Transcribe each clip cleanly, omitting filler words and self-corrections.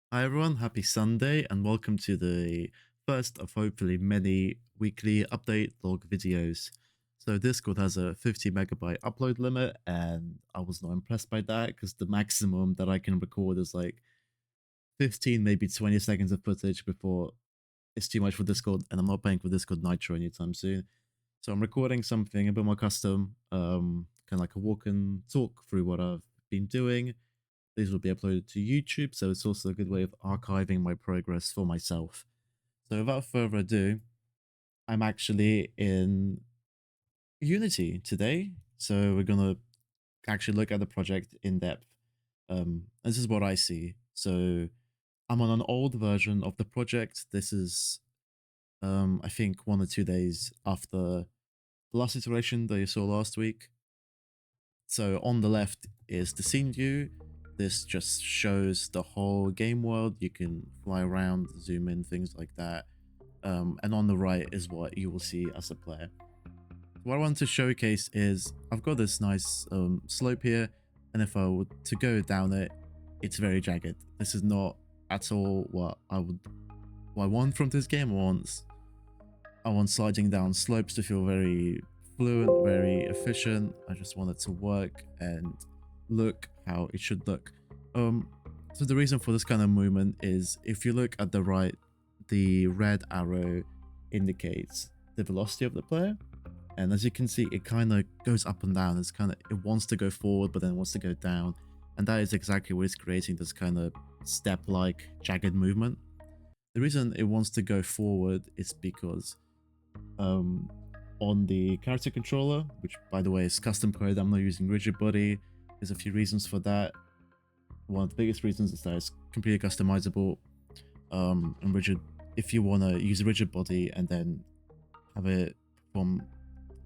Hi everyone, happy Sunday and welcome to the first of hopefully many weekly update log videos. So Discord has a 50 megabyte upload limit and I was not impressed by that because the maximum that I can record is like 15 maybe 20 seconds of footage before it's too much for Discord, and I'm not paying for Discord Nitro anytime soon. So I'm recording something a bit more custom, kind of like a walk and talk through what I've been doing. These will be uploaded to YouTube, so it's also a good way of archiving my progress for myself. So without further ado, I'm actually in Unity today. So we're gonna actually look at the project in depth. This is what I see. So I'm on an old version of the project. This is I think 1 or 2 days after the last iteration that you saw last week. So on the left is the scene view. This just shows the whole game world. You can fly around, zoom in, things like that. And on the right is what you will see as a player. What I want to showcase is I've got this nice slope here, and if I were to go down it, it's very jagged. This is not at all what I want from this game. I want sliding down slopes to feel very fluent, very efficient. I just want it to work and look how it should look. So the reason for this kind of movement is if you look at the right, the red arrow indicates the velocity of the player. And as you can see, it kind of goes up and down. It wants to go forward, but then wants to go down. And that is exactly what is creating this kind of step-like jagged movement. The reason it wants to go forward is because on the character controller, which by the way is custom code, I'm not using rigid body. There's a few reasons for that. One of the biggest reasons is that it's completely customizable. And rigid, if you want to use a rigid body and then have it perform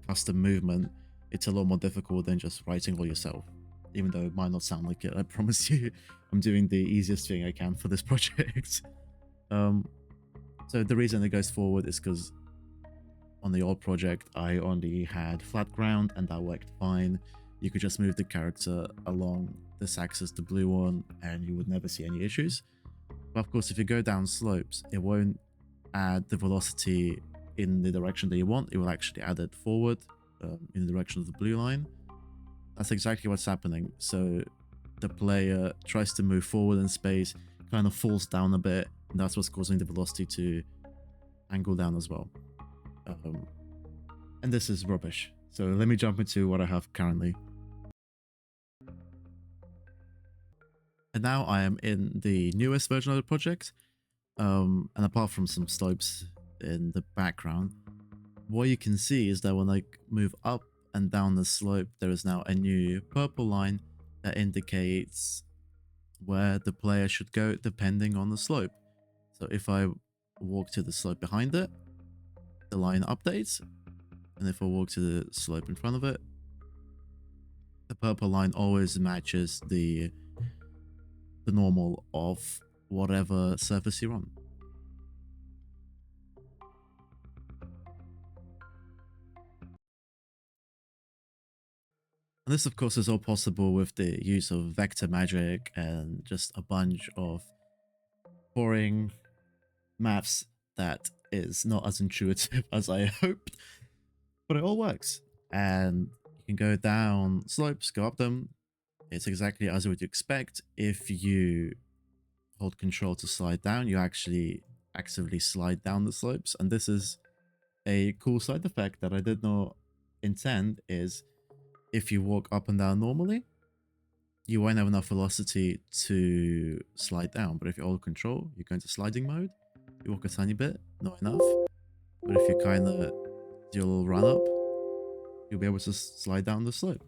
custom movement, it's a lot more difficult than just writing all yourself. Even though it might not sound like it, I promise you, I'm doing the easiest thing I can for this project. So the reason it goes forward is because on the old project, I only had flat ground and that worked fine. You could just move the character along this axis, the blue one, and you would never see any issues. But of course, if you go down slopes, it won't add the velocity in the direction that you want. It will actually add it forward in the direction of the blue line. That's exactly what's happening. So the player tries to move forward in space, kind of falls down a bit, and that's what's causing the velocity to angle down as well. And this is rubbish. So let me jump into what I have currently. And now I am in the newest version of the project. And apart from some slopes in the background, what you can see is that when I move up and down the slope, there is now a new purple line that indicates where the player should go depending on the slope. So if I walk to the slope behind it, the line updates. And if I walk to the slope in front of it, the purple line always matches the normal of whatever surface you're on. And this, of course, is all possible with the use of vector magic and just a bunch of boring maths that is not as intuitive as I hoped, but it all works. And you can go down slopes, go up them. It's exactly as you would expect. If you hold control to slide down, you actually actively slide down the slopes. And this is a cool side effect that I did not intend, is if you walk up and down normally, you won't have enough velocity to slide down. But if you hold control, you go into sliding mode, you walk a tiny bit, not enough. But if you kind of do a little run up, you'll be able to slide down the slope.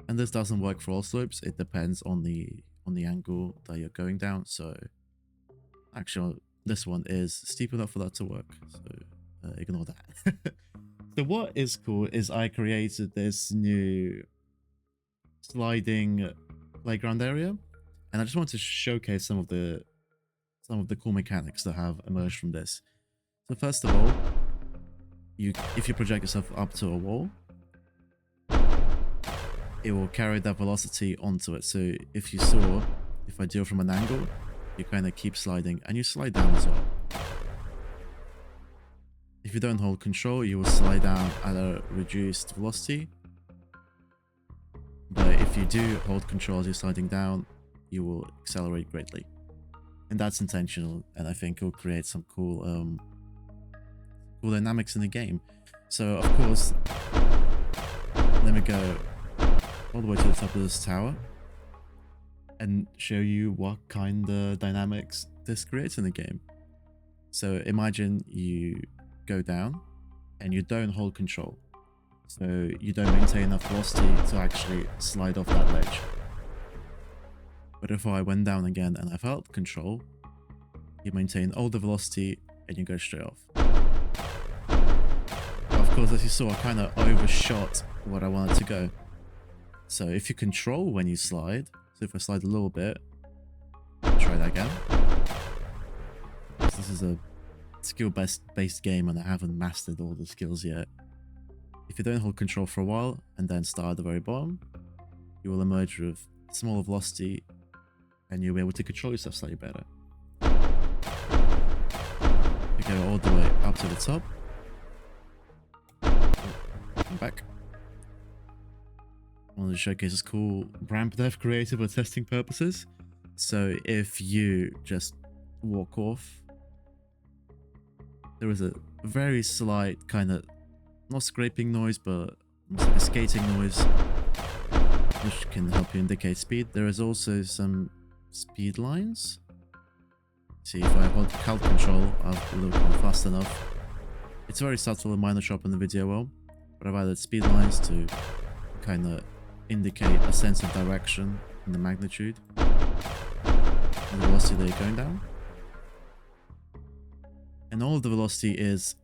And this doesn't work for all slopes. It depends on the angle that you're going down. So actually, this one is steep enough for that to work. So ignore that. So what is cool is I created this new sliding playground area, and I just want to showcase some of the cool mechanics that have emerged from this. So first of all, if you project yourself up to a wall, it will carry that velocity onto it. So if I do it from an angle, you kind of keep sliding, and you slide down as well. If you don't hold control, you will slide down at a reduced velocity. But if you do hold control as you're sliding down, you will accelerate greatly. And that's intentional, and I think it will create some cool dynamics in the game. So, of course, let me go all the way to the top of this tower and show you what kind of dynamics this creates in the game. So imagine you go down and you don't hold control. So you don't maintain enough velocity to actually slide off that ledge. But if I went down again and I've held control, you maintain all the velocity and you go straight off. Of course, as you saw, I kind of overshot what I wanted to go. So if you control when you slide, so if I slide a little bit, try that again. This is a skill-based game and I haven't mastered all the skills yet. If you don't hold control for a while and then start at the very bottom, you will emerge with smaller velocity and you'll be able to control yourself slightly better. You go all the way up to the top. And back. I wanted to showcase this cool ramp dev created for testing purposes. So if you just walk off, there is a very slight kind of, not scraping noise, but almost like a skating noise, which can help you indicate speed. There is also some speed lines. See, if I held control, I'll go fast enough. It's very subtle and minor shop in the video well, but I've added speed lines to kind of indicate a sense of direction and the magnitude and the velocity that you're going down. And all of the velocity is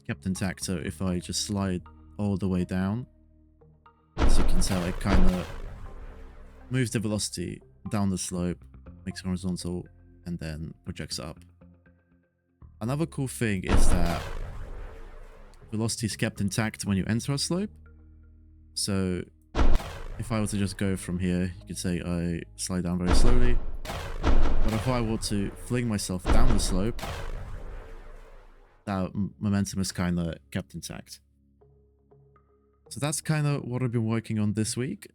kept intact, so if I just slide all the way down, as you can tell, it kind of moves the velocity down the slope, makes it horizontal, and then projects up. Another cool thing is that velocity is kept intact when you enter a slope. So if I were to just go from here, you could say I slide down very slowly. But if I were to fling myself down the slope, that momentum is kind of kept intact. So that's kind of what I've been working on this week.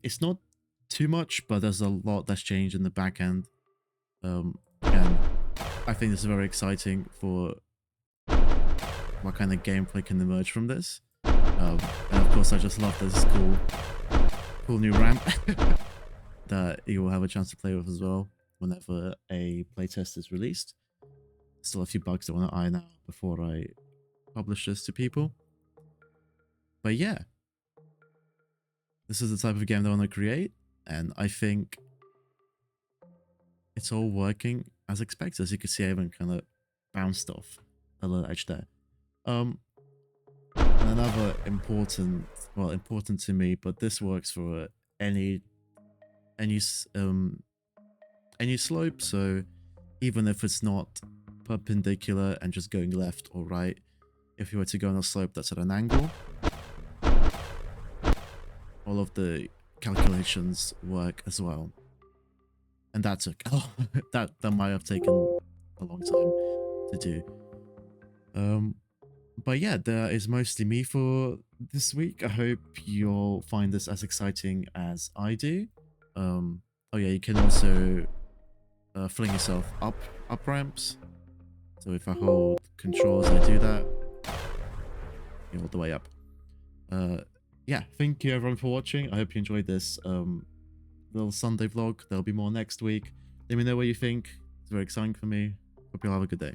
It's not too much, but there's a lot that's changed in the back end. And I think this is very exciting for what kind of gameplay can emerge from this. And of course, I just love this cool new ramp that you will have a chance to play with as well whenever a playtest is released. Still a few bugs I want to iron out before I publish this to people. But yeah, this is the type of game that I want to create, and I think it's all working as expected. As you can see, I even kind of bounced off a little edge there. And another important to me, but this works for any slope. So even if it's not perpendicular and just going left or right, if you were to go on a slope that's at an angle, all of the calculations work as well. And that took that might have taken a long time to do. But yeah, that is mostly me for this week. I hope you'll find this as exciting as I do. Oh yeah, you can also fling yourself up ramps. So if I hold control as I do that, you're all the way up. Yeah, thank you everyone for watching. I hope you enjoyed this little Sunday vlog. There'll be more next week. Let me know what you think. It's very exciting for me. Hope you'll have a good day.